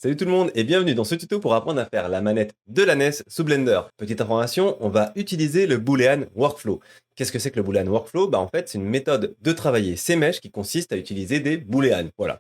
Salut tout le monde et bienvenue dans ce tuto pour apprendre à faire la manette de la NES sous Blender. Petite information, on va utiliser le Boolean Workflow. Qu'est-ce que c'est que le Boolean Workflow? En fait, c'est une méthode de travailler ces mèches qui consiste à utiliser des booleans. Voilà,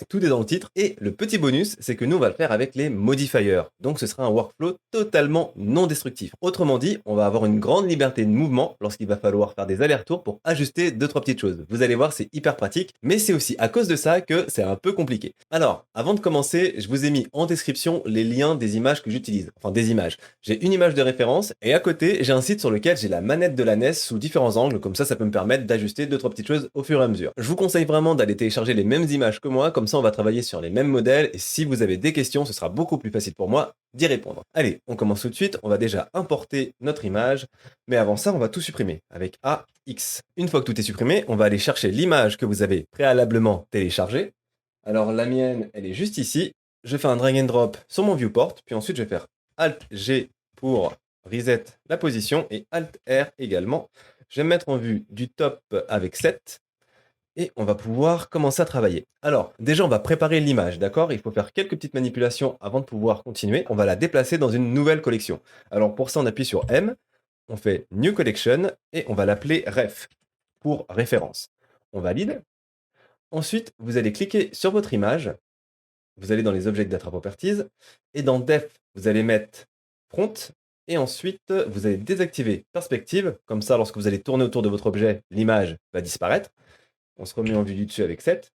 tout est dans le titre. Et le petit bonus, c'est que nous, on va le faire avec les modifiers. Donc, ce sera un workflow totalement non destructif. Autrement dit, on va avoir une grande liberté de mouvement lorsqu'il va falloir faire des allers-retours pour ajuster 2-3 petites choses. Vous allez voir, c'est hyper pratique, mais c'est aussi à cause de ça que c'est un peu compliqué. Alors, avant de commencer, je vous ai mis en description les liens des images que j'utilise. Enfin, des images. J'ai une image de référence et à côté, j'ai un site sur lequel j'ai la manette de la NES sous différents angles. Comme ça peut me permettre d'ajuster 2-3 petites choses au fur et à mesure. Je vous conseille vraiment d'aller télécharger les mêmes images que moi. Comme ça, on va travailler sur les mêmes modèles. Et si vous avez des questions, ce sera beaucoup plus facile pour moi d'y répondre. Allez, on commence tout de suite. On va déjà importer notre image. Mais avant ça, on va tout supprimer avec AX. Une fois que tout est supprimé, on va aller chercher l'image que vous avez préalablement téléchargée. Alors la mienne, elle est juste ici. Je fais un drag and drop sur mon viewport, puis ensuite je vais faire Alt G pour reset la position et Alt R également. Je vais me mettre en vue du top avec 7 et on va pouvoir commencer à travailler. Alors déjà on va préparer l'image, d'accord? Il faut faire quelques petites manipulations avant de pouvoir continuer. On va la déplacer dans une nouvelle collection. Alors pour ça on appuie sur M, on fait New Collection et on va l'appeler Ref pour référence. On valide. Ensuite, vous allez cliquer sur votre image, vous allez dans les Object Data Properties, et dans Def, vous allez mettre Front, et ensuite, vous allez désactiver Perspective, comme ça, lorsque vous allez tourner autour de votre objet, l'image va disparaître. On se remet en vue du dessus avec 7.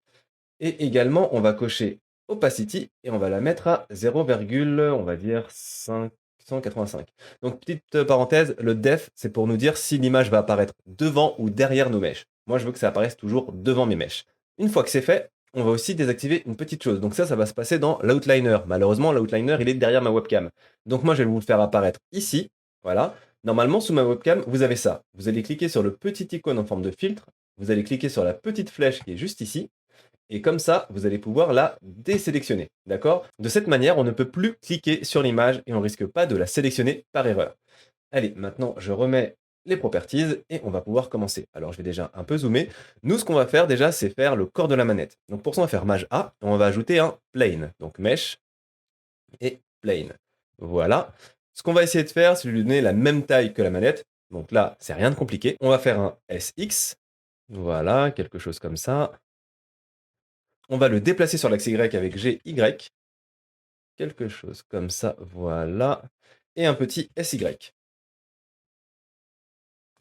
Et également, on va cocher Opacity, et on va la mettre à 0, on va dire 585. Donc, petite parenthèse, le Def, c'est pour nous dire si l'image va apparaître devant ou derrière nos mèches. Moi, je veux que ça apparaisse toujours devant mes mèches. Une fois que c'est fait, on va aussi désactiver une petite chose. Donc ça va se passer dans l'outliner. Malheureusement, l'outliner, il est derrière ma webcam. Donc moi, je vais vous le faire apparaître ici. Voilà. Normalement, sous ma webcam, vous avez ça. Vous allez cliquer sur le petit icône en forme de filtre. Vous allez cliquer sur la petite flèche qui est juste ici. Et comme ça, vous allez pouvoir la désélectionner. D'accord? De cette manière, on ne peut plus cliquer sur l'image et on ne risque pas de la sélectionner par erreur. Allez, maintenant, je remets les properties et on va pouvoir commencer. Alors, je vais déjà un peu zoomer. Nous, ce qu'on va faire déjà, c'est faire le corps de la manette. Donc, pour ça, on va faire Maj A et on va ajouter un plane. Donc, mesh et plane. Voilà. Ce qu'on va essayer de faire, c'est lui donner la même taille que la manette. Donc là, c'est rien de compliqué. On va faire un SX. Voilà, quelque chose comme ça. On va le déplacer sur l'axe Y avec GY. Quelque chose comme ça, voilà. Et un petit SY.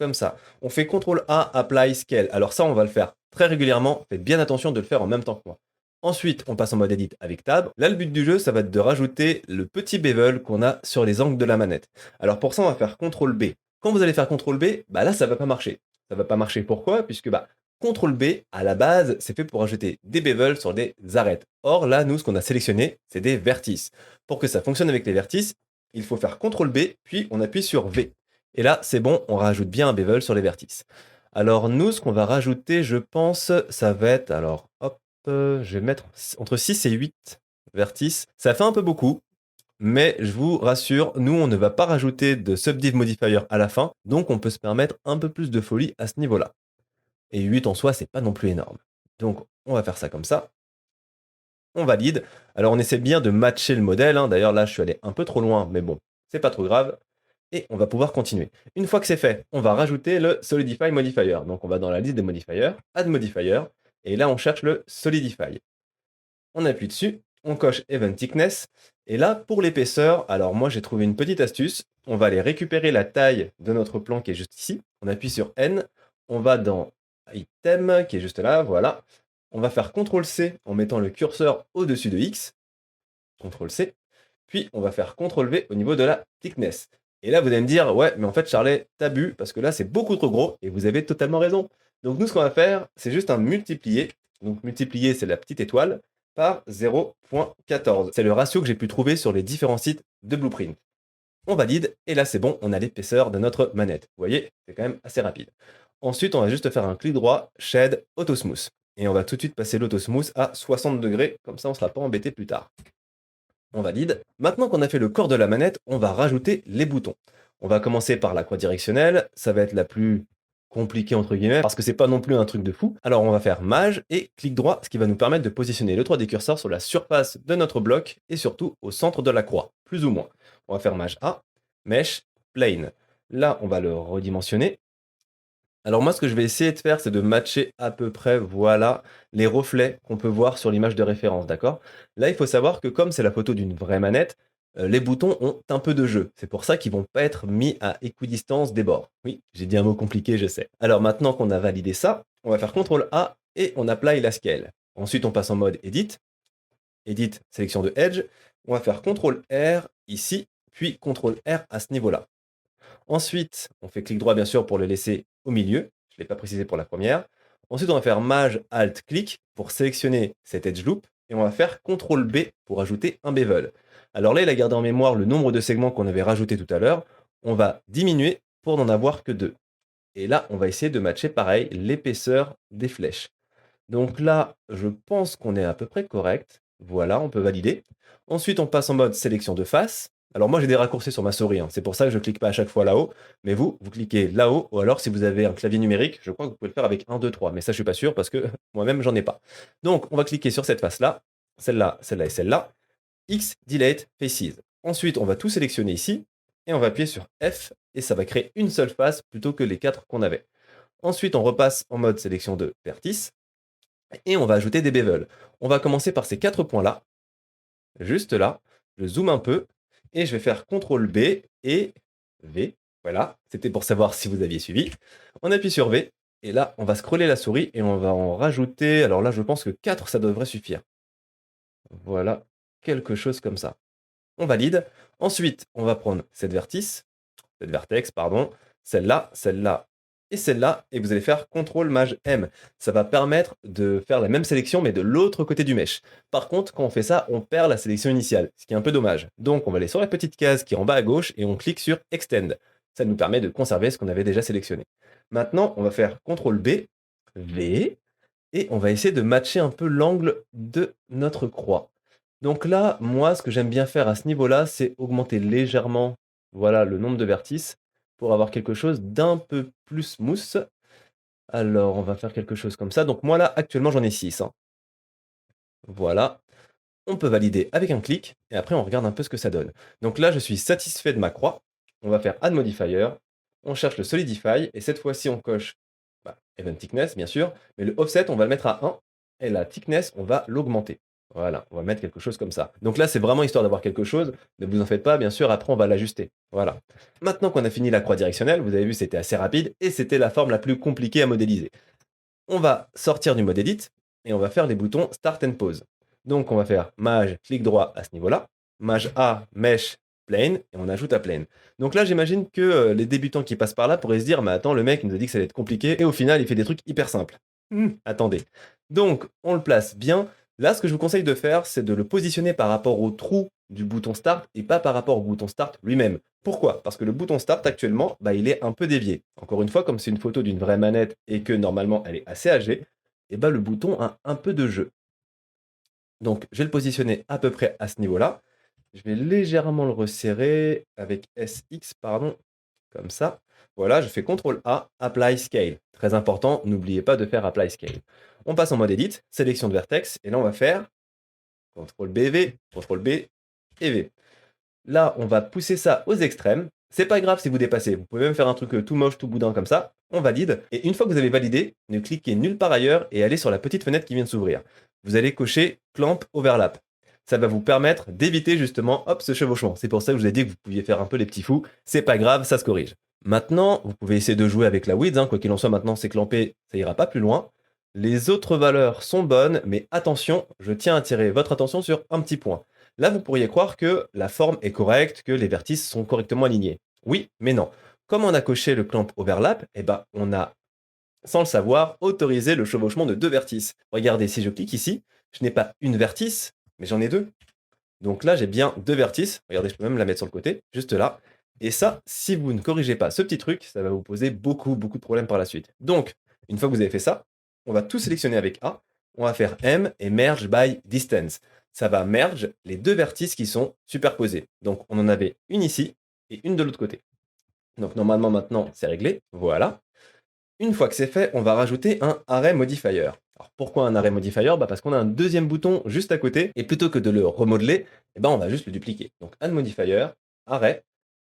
Comme ça. On fait CTRL A, Apply, Scale. Alors ça, on va le faire très régulièrement. Faites bien attention de le faire en même temps que moi. Ensuite, on passe en mode Edit avec Tab. Là, le but du jeu, ça va être de rajouter le petit bevel qu'on a sur les angles de la manette. Alors pour ça, on va faire CTRL B. Quand vous allez faire CTRL B, là, ça va pas marcher. Ça va pas marcher pourquoi? Puisque CTRL B, à la base, c'est fait pour ajouter des bevels sur des arêtes. Or, là, nous, ce qu'on a sélectionné, c'est des vertices. Pour que ça fonctionne avec les vertices, il faut faire CTRL B, puis on appuie sur V. Et là, c'est bon, on rajoute bien un bevel sur les vertices. Alors nous, ce qu'on va rajouter, je pense, ça va être, alors hop, je vais mettre entre 6 et 8 vertices. Ça fait un peu beaucoup, mais je vous rassure, nous, on ne va pas rajouter de subdiv modifier à la fin, donc on peut se permettre un peu plus de folie à ce niveau-là. Et 8 en soi, c'est pas non plus énorme. Donc on va faire ça comme ça. On valide. Alors on essaie bien de matcher le modèle, hein. D'ailleurs là, je suis allé un peu trop loin, mais bon, c'est pas trop grave. Et on va pouvoir continuer. Une fois que c'est fait, on va rajouter le Solidify Modifier. Donc on va dans la liste des modifiers, Add Modifier, et là on cherche le Solidify. On appuie dessus, on coche Event Thickness, et là pour l'épaisseur, alors moi j'ai trouvé une petite astuce, on va aller récupérer la taille de notre plan qui est juste ici, on appuie sur N, on va dans Item qui est juste là, voilà, on va faire CTRL-C en mettant le curseur au-dessus de X, CTRL-C, puis on va faire CTRL-V au niveau de la thickness. Et là, vous allez me dire, ouais, mais en fait, Charlet, t'as bu, parce que là, c'est beaucoup trop gros, et vous avez totalement raison. Donc nous, ce qu'on va faire, c'est juste un multiplier. Donc multiplier, c'est la petite étoile, par 0.14. C'est le ratio que j'ai pu trouver sur les différents sites de Blueprint. On valide, et là, c'est bon, on a l'épaisseur de notre manette. Vous voyez, c'est quand même assez rapide. Ensuite, on va juste faire un clic droit, Shade, Auto Smooth. Et on va tout de suite passer l'Auto Smooth à 60 degrés, comme ça, on ne sera pas embêté plus tard. On valide. Maintenant qu'on a fait le corps de la manette, on va rajouter les boutons. On va commencer par la croix directionnelle, ça va être la plus compliqué entre guillemets, parce que c'est pas non plus un truc de fou. Alors on va faire Maj et clic droit, ce qui va nous permettre de positionner le 3D curseur sur la surface de notre bloc et surtout au centre de la croix, plus ou moins. On va faire Maj A, Mesh, Plane. Là, on va le redimensionner. Alors moi, ce que je vais essayer de faire, c'est de matcher à peu près, voilà, les reflets qu'on peut voir sur l'image de référence, d'accord? Là, il faut savoir que comme c'est la photo d'une vraie manette, les boutons ont un peu de jeu. C'est pour ça qu'ils vont pas être mis à équidistance des bords. Oui, j'ai dit un mot compliqué, je sais. Alors maintenant qu'on a validé ça, on va faire CTRL A et on apply la scale. Ensuite, on passe en mode Edit. Edit, sélection de Edge. On va faire CTRL R ici, puis CTRL R à ce niveau-là. Ensuite, on fait clic droit bien sûr pour le laisser au milieu. Je ne l'ai pas précisé pour la première. Ensuite, on va faire Maj Alt Clic pour sélectionner cet edge loop. Et on va faire CTRL B pour ajouter un bevel. Alors là, il a gardé en mémoire le nombre de segments qu'on avait rajouté tout à l'heure. On va diminuer pour n'en avoir que 2. Et là, on va essayer de matcher pareil l'épaisseur des flèches. Donc là, je pense qu'on est à peu près correct. Voilà, on peut valider. Ensuite, on passe en mode sélection de face. Alors moi, j'ai des raccourcis sur ma souris, hein. C'est pour ça que je ne clique pas à chaque fois là-haut. Mais vous cliquez là-haut, ou alors si vous avez un clavier numérique, je crois que vous pouvez le faire avec 1, 2, 3. Mais ça, je suis pas sûr parce que moi-même, j'en ai pas. Donc, on va cliquer sur cette face-là, celle-là, celle-là et celle-là. X, Delete, Faces. Ensuite, on va tout sélectionner ici, et on va appuyer sur F, et ça va créer une seule face plutôt que les 4 qu'on avait. Ensuite, on repasse en mode sélection de vertice, et on va ajouter des bevels. On va commencer par ces 4 points-là, juste là. Je zoome un peu et je vais faire CTRL B et V. Voilà, c'était pour savoir si vous aviez suivi. On appuie sur V et là, on va scroller la souris et on va en rajouter. Alors là, je pense que 4, ça devrait suffire. Voilà, quelque chose comme ça. On valide. Ensuite, on va prendre cette vertex, pardon, celle-là et celle-là, et vous allez faire CTRL Maj M. Ça va permettre de faire la même sélection, mais de l'autre côté du mesh. Par contre, quand on fait ça, on perd la sélection initiale, ce qui est un peu dommage. Donc, on va aller sur la petite case qui est en bas à gauche, et on clique sur Extend. Ça nous permet de conserver ce qu'on avait déjà sélectionné. Maintenant, on va faire CTRL B, V, et on va essayer de matcher un peu l'angle de notre croix. Donc là, moi, ce que j'aime bien faire à ce niveau-là, c'est augmenter légèrement, voilà, le nombre de vertices pour avoir quelque chose d'un peu plus smooth. Alors, on va faire quelque chose comme ça. Donc moi là, actuellement, j'en ai 6, hein. Voilà. On peut valider avec un clic et après, on regarde un peu ce que ça donne. Donc là, je suis satisfait de ma croix. On va faire Add Modifier. On cherche le Solidify et cette fois-ci, on coche Event Thickness, bien sûr, mais le Offset, on va le mettre à 1 et la Thickness, on va l'augmenter. Voilà, on va mettre quelque chose comme ça. Donc là, c'est vraiment histoire d'avoir quelque chose. Ne vous en faites pas, bien sûr, après, on va l'ajuster. Voilà. Maintenant qu'on a fini la croix directionnelle, vous avez vu, c'était assez rapide et c'était la forme la plus compliquée à modéliser. On va sortir du mode Edit et on va faire les boutons Start and Pause. Donc, on va faire Maj, clic droit à ce niveau-là, Maj A, Mesh, Plane, et on ajoute à Plane. Donc là, j'imagine que les débutants qui passent par là pourraient se dire, mais attends, le mec, il nous a dit que ça allait être compliqué, et au final, il fait des trucs hyper simples. Attendez. Donc, on le place bien. Là, ce que je vous conseille de faire, c'est de le positionner par rapport au trou du bouton Start et pas par rapport au bouton Start lui-même. Pourquoi? Parce que le bouton Start actuellement, il est un peu dévié. Encore une fois, comme c'est une photo d'une vraie manette et que normalement elle est assez âgée, et le bouton a un peu de jeu. Donc, je vais le positionner à peu près à ce niveau-là. Je vais légèrement le resserrer avec SX, pardon, comme ça. Voilà, je fais CTRL A, Apply Scale. Très important, n'oubliez pas de faire Apply Scale. On passe en mode Edit, sélection de vertex, et là on va faire CTRL B, V, CTRL B et V. Là, on va pousser ça aux extrêmes. C'est pas grave si vous dépassez. Vous pouvez même faire un truc tout moche, tout boudin comme ça. On valide. Et une fois que vous avez validé, ne cliquez nulle part ailleurs et allez sur la petite fenêtre qui vient de s'ouvrir. Vous allez cocher Clamp Overlap. Ça va vous permettre d'éviter justement, hop, ce chevauchement. C'est pour ça que je vous ai dit que vous pouviez faire un peu les petits fous. C'est pas grave, ça se corrige. Maintenant, vous pouvez essayer de jouer avec la width. Quoi qu'il en soit, maintenant c'est clampé, ça ira pas plus loin. Les autres valeurs sont bonnes, mais attention, je tiens à attirer votre attention sur un petit point. Là, vous pourriez croire que la forme est correcte, que les vertices sont correctement alignés. Oui, mais non. Comme on a coché le clamp overlap, on a, sans le savoir, autorisé le chevauchement de 2 vertices. Regardez, si je clique ici, je n'ai pas une vertice, mais j'en ai 2. Donc là, j'ai bien 2 vertices. Regardez, je peux même la mettre sur le côté, juste là. Et ça, si vous ne corrigez pas ce petit truc, ça va vous poser beaucoup de problèmes par la suite. Donc, une fois que vous avez fait ça, on va tout sélectionner avec A. On va faire M et Merge by Distance. Ça va merge les 2 vertices qui sont superposés. Donc, on en avait une ici et une de l'autre côté. Donc, normalement, maintenant, c'est réglé. Voilà. Une fois que c'est fait, on va rajouter un array modifier. Alors pourquoi un array modifier? Parce qu'on a un deuxième bouton juste à côté, et plutôt que de le remodeler, on va juste le dupliquer. Donc add modifier, array,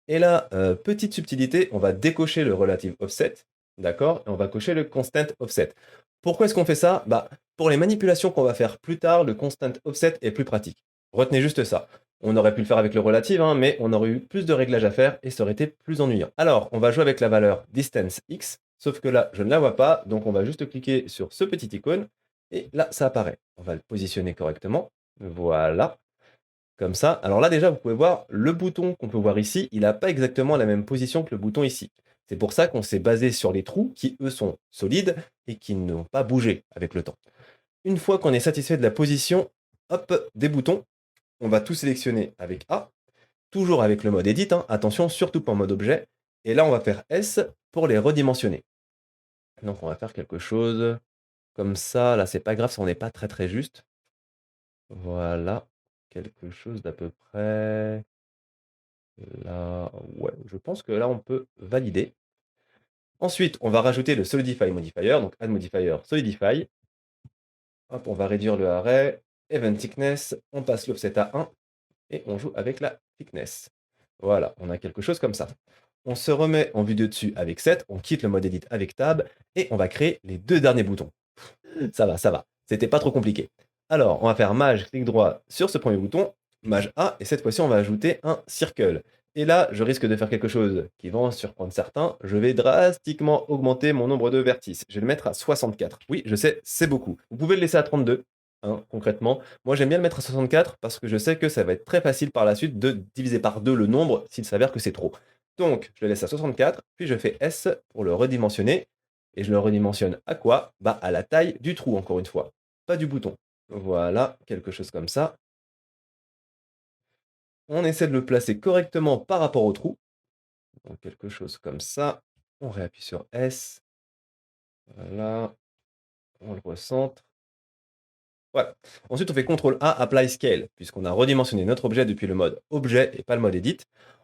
et là, petite subtilité, on va décocher le relative offset, d'accord? Et on va cocher le constant offset. Pourquoi est-ce qu'on fait ça? Pour les manipulations qu'on va faire plus tard, le constant offset est plus pratique. Retenez juste ça. On aurait pu le faire avec le relative, hein, mais on aurait eu plus de réglages à faire et ça aurait été plus ennuyant. Alors, on va jouer avec la valeur distance x, sauf que là, je ne la vois pas, donc on va juste cliquer sur ce petit icône, et là, ça apparaît. On va le positionner correctement. Voilà, comme ça. Alors là, déjà, vous pouvez voir, le bouton qu'on peut voir ici, il n'a pas exactement la même position que le bouton ici. C'est pour ça qu'on s'est basé sur les trous qui, eux, sont solides et qui n'ont pas bougé avec le temps. Une fois qu'on est satisfait de la position, hop, des boutons, on va tout sélectionner avec A, toujours avec le mode Edit, hein, attention, surtout pas en mode objet. Et là, on va faire S pour les redimensionner. Donc, on va faire quelque chose comme ça. Là, c'est pas grave si on n'est pas très très juste. Voilà, quelque chose d'à peu près là. Ouais, je pense que là, on peut valider. Ensuite, on va rajouter le Solidify Modifier, donc Add Modifier Solidify. Hop, on va réduire le array, Event Thickness, on passe l'offset à 1 et on joue avec la thickness. Voilà, on a quelque chose comme ça. On se remet en vue de dessus avec 7, on quitte le mode Edit avec Tab et on va créer les deux derniers boutons. Ça va, ça va. C'était pas trop compliqué. Alors, on va faire Maj, clic droit sur ce premier bouton, Maj A, et cette fois-ci, on va ajouter un Circle. Et là, je risque de faire quelque chose qui va en surprendre certains. Je vais drastiquement augmenter mon nombre de vertices. Je vais le mettre à 64. Oui, je sais, c'est beaucoup. Vous pouvez le laisser à 32, hein, concrètement. Moi, j'aime bien le mettre à 64 parce que je sais que ça va être très facile par la suite de diviser par 2 le nombre s'il s'avère que c'est trop. Donc, je le laisse à 64, puis je fais S pour le redimensionner. Et je le redimensionne à quoi? À la taille du trou, encore une fois, pas du bouton. Voilà, quelque chose comme ça. On essaie de le placer correctement par rapport au trou. Donc quelque chose comme ça. On réappuie sur S. Voilà, on le recentre. Voilà. Ensuite, on fait CTRL A, Apply Scale, puisqu'on a redimensionné notre objet depuis le mode objet et pas le mode Edit.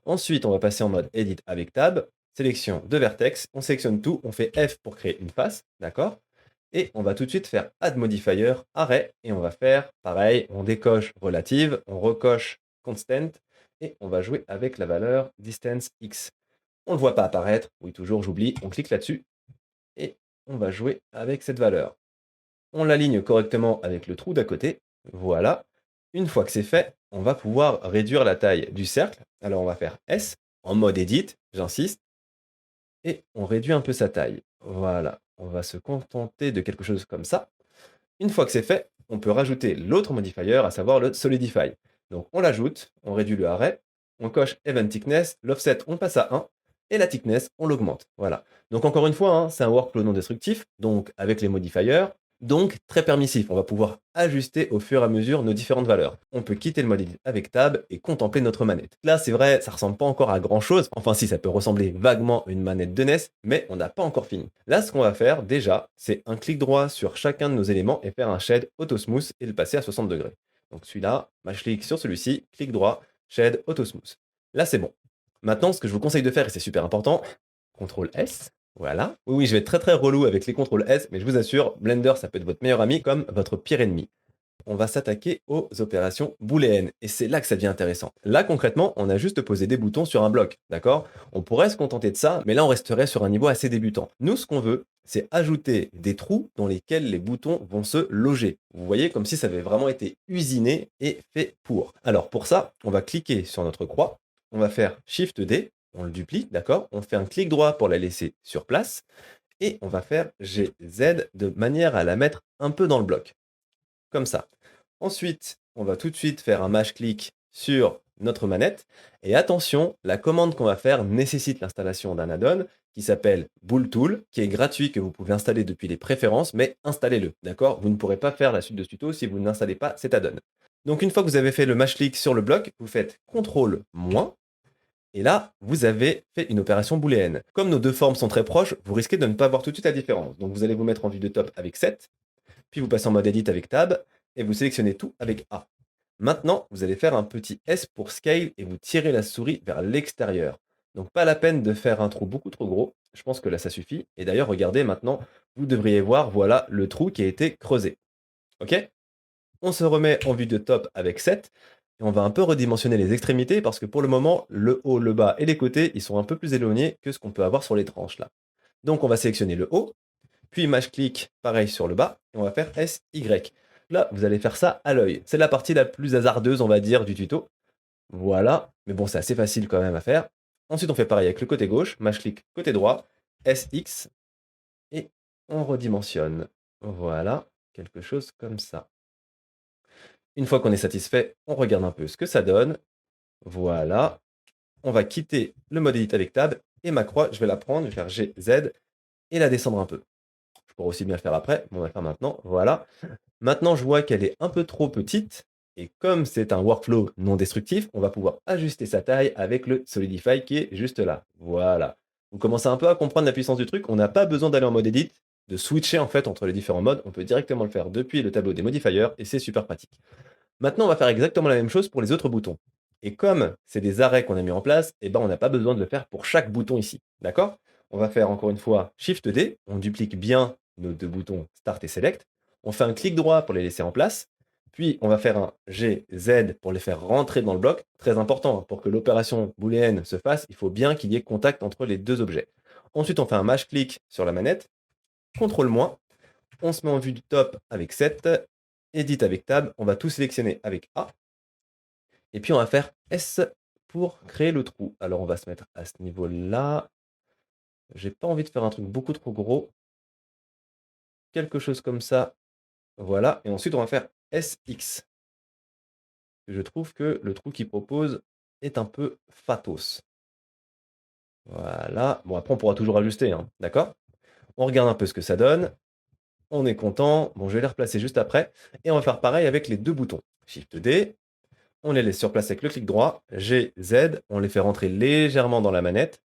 Ensuite, on va passer en mode Edit avec Tab, sélection de vertex, on sélectionne tout, on fait F pour créer une face, d'accord? Et on va tout de suite faire Add Modifier, Array, et on va faire pareil, on décoche Relative, on recoche Constant, et on va jouer avec la valeur Distance X. On ne le voit pas apparaître, oui toujours j'oublie, on clique là-dessus, et on va jouer avec cette valeur. On l'aligne correctement avec le trou d'à côté, voilà. Une fois que c'est fait, on va pouvoir réduire la taille du cercle. Alors on va faire S, en mode Edit, j'insiste, et on réduit un peu sa taille. Voilà, on va se contenter de quelque chose comme ça. Une fois que c'est fait, on peut rajouter l'autre modifier, à savoir le Solidify. Donc on l'ajoute, on réduit le array, on coche Event Thickness, l'offset on passe à 1, et la thickness on l'augmente. Voilà. Donc encore une fois, hein, c'est un workflow non destructif, donc avec les modifiers, donc très permissif. On va pouvoir ajuster au fur et à mesure nos différentes valeurs. On peut quitter le mode edit avec Tab et contempler notre manette. Là, c'est vrai, ça ressemble pas encore à grand chose. Enfin, si, ça peut ressembler vaguement à une manette de NES, mais on n'a pas encore fini. Là, ce qu'on va faire, déjà, c'est un clic droit sur chacun de nos éléments et faire un shade auto smooth et le passer à 60 degrés. Donc celui-là, je clique sur celui-ci, clic droit, shade auto smooth. Là, c'est bon. Maintenant, ce que je vous conseille de faire, et c'est super important, CTRL S, voilà. Oui, oui, je vais être très très relou avec les contrôles S, mais je vous assure, Blender, ça peut être votre meilleur ami comme votre pire ennemi. On va s'attaquer aux opérations booléennes, et c'est là que ça devient intéressant. Là, concrètement, on a juste posé des boutons sur un bloc, d'accord? On pourrait se contenter de ça, mais là, on resterait sur un niveau assez débutant. Nous, ce qu'on veut, c'est ajouter des trous dans lesquels les boutons vont se loger. Vous voyez, comme si ça avait vraiment été usiné et fait pour. Alors, pour ça, on va cliquer sur notre croix, on va faire Shift D, on le duplique, d'accord? On fait un clic droit pour la laisser sur place, et on va faire GZ de manière à la mettre un peu dans le bloc, comme ça. Ensuite, on va tout de suite faire un mâche-clic sur notre manette. Et attention, la commande qu'on va faire nécessite l'installation d'un add-on qui s'appelle BoolTool, qui est gratuit, que vous pouvez installer depuis les préférences, mais installez-le, d'accord? Vous ne pourrez pas faire la suite de ce tuto si vous n'installez pas cet add-on. Donc une fois que vous avez fait le mâche-clic sur le bloc, vous faites CTRL-, et là, vous avez fait une opération booléenne. Comme nos deux formes sont très proches, vous risquez de ne pas voir tout de suite la différence. Donc vous allez vous mettre en vue de top avec 7, puis vous passez en mode Edit avec Tab, et vous sélectionnez tout avec A. Maintenant, vous allez faire un petit S pour Scale et vous tirez la souris vers l'extérieur. Donc pas la peine de faire un trou beaucoup trop gros. Je pense que là, ça suffit. Et d'ailleurs, regardez maintenant, vous devriez voir, voilà le trou qui a été creusé. OK? On se remet en vue de top avec 7 et on va un peu redimensionner les extrémités parce que pour le moment, le haut, le bas et les côtés, ils sont un peu plus éloignés que ce qu'on peut avoir sur les tranches là. Donc on va sélectionner le haut, puis mage-clic, pareil sur le bas, et on va faire SY. Là, vous allez faire ça à l'œil. C'est la partie la plus hasardeuse, on va dire, du tuto. Voilà, mais bon, c'est assez facile quand même à faire. Ensuite, on fait pareil avec le côté gauche, mage-clic côté droit, SX, et on redimensionne. Voilà, quelque chose comme ça. Une fois qu'on est satisfait, on regarde un peu ce que ça donne. Voilà, on va quitter le mode Edit avec Tab, et ma croix, je vais la prendre, je vais faire G, Z, et la descendre un peu. Je pourrais aussi bien le faire après, mais on va le faire maintenant. Voilà. Maintenant, je vois qu'elle est un peu trop petite. Et comme c'est un workflow non destructif, on va pouvoir ajuster sa taille avec le Solidify qui est juste là. Voilà. Vous commencez un peu à comprendre la puissance du truc. On n'a pas besoin d'aller en mode edit, de switcher en fait entre les différents modes. On peut directement le faire depuis le tableau des modifiers et c'est super pratique. Maintenant, on va faire exactement la même chose pour les autres boutons. Et comme c'est des arrêts qu'on a mis en place, eh ben, on n'a pas besoin de le faire pour chaque bouton ici. D'accord? On va faire encore une fois Shift D, on duplique bien nos deux boutons Start et Select. On fait un clic droit pour les laisser en place. Puis on va faire un G, Z pour les faire rentrer dans le bloc. Très important, pour que l'opération booléenne se fasse, il faut bien qu'il y ait contact entre les deux objets. Ensuite, on fait un mâche-clic sur la manette, CTRL-, on se met en vue du top avec 7, Edit avec Tab, on va tout sélectionner avec A, et puis on va faire S pour créer le trou. Alors on va se mettre à ce niveau-là. J'ai pas envie de faire un truc beaucoup trop gros. Quelque chose comme ça. Voilà. Et ensuite on va faire SX. Je trouve que le trou qu'il propose est un peu fatos. Voilà. Bon, après on pourra toujours ajuster, hein. D'accord? On regarde un peu ce que ça donne. On est content. Bon, je vais les replacer juste après. Et on va faire pareil avec les deux boutons. Shift D. On les laisse sur place avec le clic droit. G, Z. On les fait rentrer légèrement dans la manette.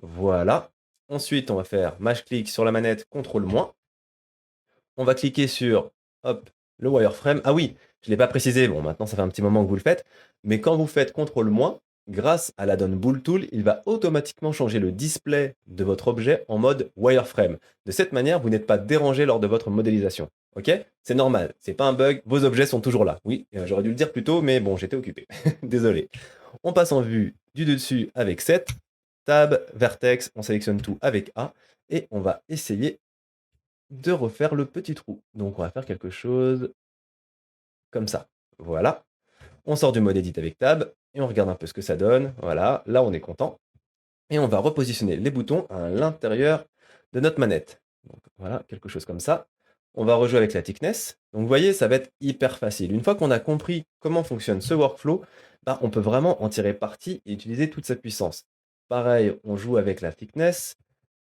Voilà. Ensuite, on va faire mâche-clic sur la manette, CTRL-. On va cliquer sur, hop, le wireframe. Ah oui, je ne l'ai pas précisé, bon, maintenant ça fait un petit moment que vous le faites, mais quand vous faites CTRL-, grâce à l'add-on Bool Tool, il va automatiquement changer le display de votre objet en mode wireframe. De cette manière, vous n'êtes pas dérangé lors de votre modélisation. Ok? C'est normal, c'est pas un bug, vos objets sont toujours là. Oui, j'aurais dû le dire plus tôt, mais bon, j'étais occupé. Désolé. On passe en vue du dessus avec 7. Tab, Vertex, on sélectionne tout avec A, et on va essayer de refaire le petit trou. Donc on va faire quelque chose comme ça. Voilà. On sort du mode Edit avec Tab, et on regarde un peu ce que ça donne. Voilà, là on est content. Et on va repositionner les boutons à l'intérieur de notre manette. Donc voilà, quelque chose comme ça. On va rejouer avec la thickness. Donc vous voyez, ça va être hyper facile. Une fois qu'on a compris comment fonctionne ce workflow, bah, on peut vraiment en tirer parti et utiliser toute sa puissance. Pareil, on joue avec la thickness.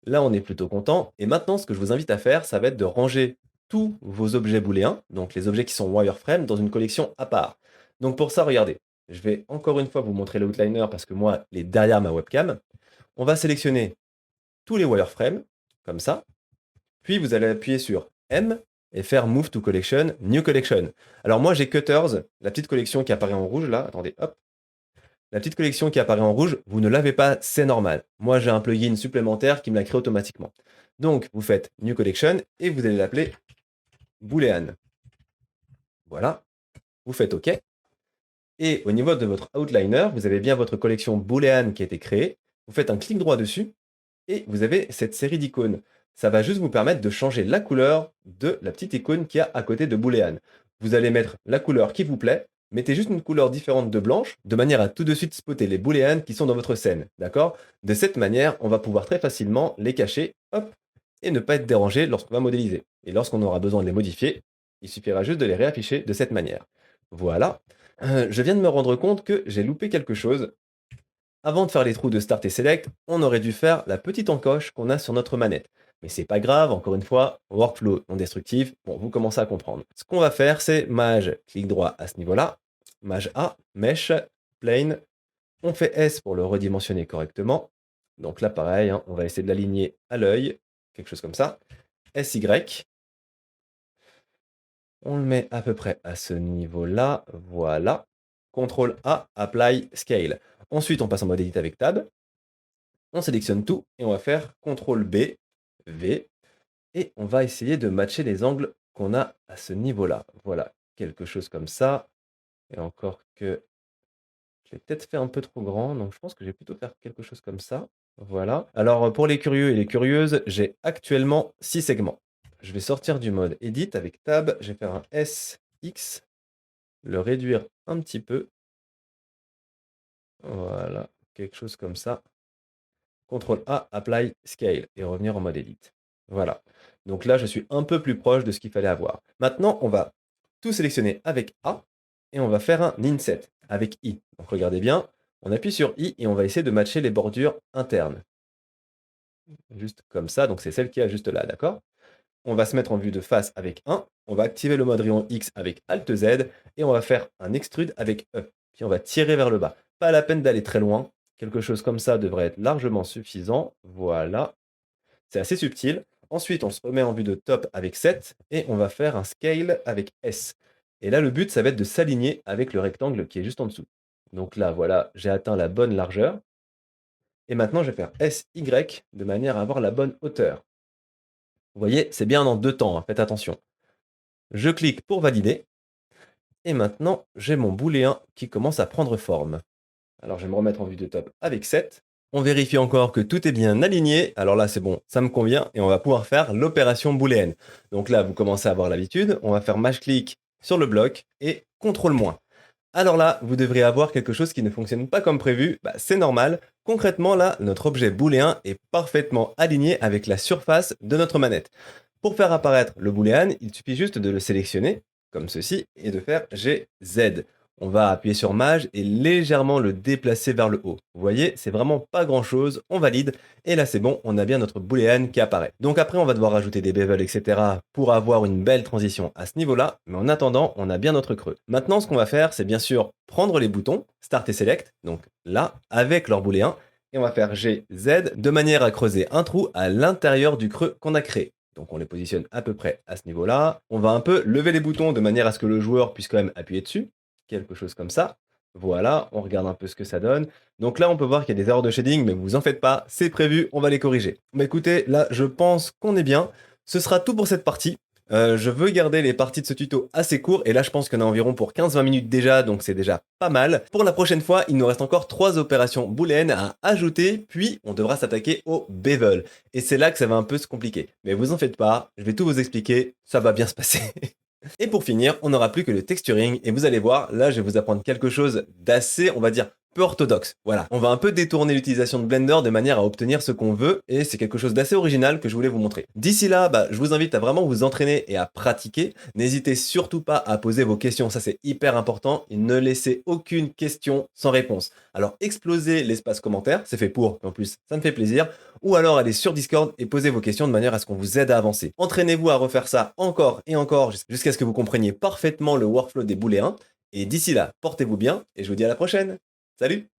Là, on est plutôt content. Et maintenant, ce que je vous invite à faire, ça va être de ranger tous vos objets booléens, donc les objets qui sont wireframe, dans une collection à part. Donc pour ça, regardez, je vais encore une fois vous montrer l'outliner parce que moi, il est derrière ma webcam. On va sélectionner tous les wireframes, comme ça. Puis vous allez appuyer sur M et faire Move to Collection, New Collection. Alors moi j'ai Cutters, la petite collection qui apparaît en rouge là. Attendez, hop. La petite collection qui apparaît en rouge, vous ne l'avez pas, c'est normal. Moi j'ai un plugin supplémentaire qui me la crée automatiquement. Donc vous faites New Collection et vous allez l'appeler Boolean. Voilà. Vous faites OK. Et au niveau de votre outliner, vous avez bien votre collection Boolean qui a été créée. Vous faites un clic droit dessus et vous avez cette série d'icônes. Ça va juste vous permettre de changer la couleur de la petite icône qu'il y a à côté de Boolean. Vous allez mettre la couleur qui vous plaît, mettez juste une couleur différente de blanche, de manière à tout de suite spotter les Booleans qui sont dans votre scène, d'accord? De cette manière, on va pouvoir très facilement les cacher, hop, et ne pas être dérangé lorsqu'on va modéliser. Et lorsqu'on aura besoin de les modifier, il suffira juste de les réafficher de cette manière. Voilà. Je viens de me rendre compte que j'ai loupé quelque chose. Avant de faire les trous de Start et Select, on aurait dû faire la petite encoche qu'on a sur notre manette. Mais c'est pas grave, encore une fois, workflow non destructif, bon, vous commencez à comprendre. Ce qu'on va faire, c'est Mage, clic droit à ce niveau-là, Mage A, Mesh, Plane, on fait S pour le redimensionner correctement. Donc là, pareil, hein, on va essayer de l'aligner à l'œil, quelque chose comme ça. SY, on le met à peu près à ce niveau-là, voilà. CTRL A, Apply, Scale. Ensuite, on passe en mode Edit avec Tab. On sélectionne tout et on va faire CTRL B, V, et on va essayer de matcher les angles qu'on a à ce niveau-là. Voilà, quelque chose comme ça. Et encore que je l'ai peut-être fait un peu trop grand, donc je pense que je vais plutôt faire quelque chose comme ça. Voilà. Alors pour les curieux et les curieuses, j'ai actuellement 6 segments. Je vais sortir du mode Edit avec Tab, je vais faire un SX, le réduire un petit peu. Voilà, quelque chose comme ça. CTRL A, Apply, Scale et revenir en mode Edit. Voilà. Donc là, je suis un peu plus proche de ce qu'il fallait avoir. Maintenant, on va tout sélectionner avec A et on va faire un Inset avec I. Donc regardez bien, on appuie sur I et on va essayer de matcher les bordures internes. Juste comme ça, donc c'est celle qui est juste là, d'accord? On va se mettre en vue de face avec 1, on va activer le mode rayon X avec Alt Z et on va faire un extrude avec E. Puis on va tirer vers le bas. Pas la peine d'aller très loin, quelque chose comme ça devrait être largement suffisant. Voilà, c'est assez subtil. Ensuite, on se remet en vue de top avec 7 et on va faire un scale avec S. Et là, le but, ça va être de s'aligner avec le rectangle qui est juste en dessous. Donc là, voilà, j'ai atteint la bonne largeur. Et maintenant, je vais faire SY de manière à avoir la bonne hauteur. Vous voyez, c'est bien en deux temps, hein, faites attention. Je clique pour valider. Et maintenant, j'ai mon booléen qui commence à prendre forme. Alors, je vais me remettre en vue de top avec 7. On vérifie encore que tout est bien aligné. Alors là, c'est bon, ça me convient. Et on va pouvoir faire l'opération booléenne. Donc là, vous commencez à avoir l'habitude. On va faire maj-clic sur le bloc et CTRL-. Alors là, vous devriez avoir quelque chose qui ne fonctionne pas comme prévu. Bah, c'est normal. Concrètement, là, notre objet booléen est parfaitement aligné avec la surface de notre manette. Pour faire apparaître le booléen, il suffit juste de le sélectionner, comme ceci, et de faire GZ. On va appuyer sur Maj et légèrement le déplacer vers le haut. Vous voyez, c'est vraiment pas grand chose, on valide, et là c'est bon, on a bien notre booléen qui apparaît. Donc après, on va devoir rajouter des bevels, etc. pour avoir une belle transition à ce niveau-là, mais en attendant, on a bien notre creux. Maintenant, ce qu'on va faire, c'est bien sûr prendre les boutons, Start et Select, donc là, avec leur booléen, et on va faire GZ de manière à creuser un trou à l'intérieur du creux qu'on a créé. Donc on les positionne à peu près à ce niveau-là. On va un peu lever les boutons de manière à ce que le joueur puisse quand même appuyer dessus. Quelque chose comme ça. Voilà, on regarde un peu ce que ça donne. Donc là, on peut voir qu'il y a des erreurs de shading, mais vous en faites pas, c'est prévu, on va les corriger. Mais écoutez, là, je pense qu'on est bien. Ce sera tout pour cette partie. Je veux garder les parties de ce tuto assez courts, et là je pense qu'on a environ pour 15-20 minutes déjà, donc c'est déjà pas mal. Pour la prochaine fois, il nous reste encore 3 opérations booléennes à ajouter, puis on devra s'attaquer au bevel. Et c'est là que ça va un peu se compliquer. Mais vous en faites pas, je vais tout vous expliquer, ça va bien se passer. Et pour finir, on n'aura plus que le texturing, et vous allez voir, là je vais vous apprendre quelque chose d'assez, on va dire, peu orthodoxe. Voilà, on va un peu détourner l'utilisation de Blender de manière à obtenir ce qu'on veut, et c'est quelque chose d'assez original que je voulais vous montrer. D'ici là, je vous invite à vraiment vous entraîner et à pratiquer. N'hésitez surtout pas à poser vos questions, ça c'est hyper important, et ne laissez aucune question sans réponse. Alors explosez l'espace commentaire, c'est fait pour, en plus ça me fait plaisir, ou alors allez sur Discord et posez vos questions de manière à ce qu'on vous aide à avancer. Entraînez-vous à refaire ça encore et encore jusqu'à ce que vous compreniez parfaitement le workflow des booléens, et d'ici là, portez-vous bien, et je vous dis à la prochaine. Salut!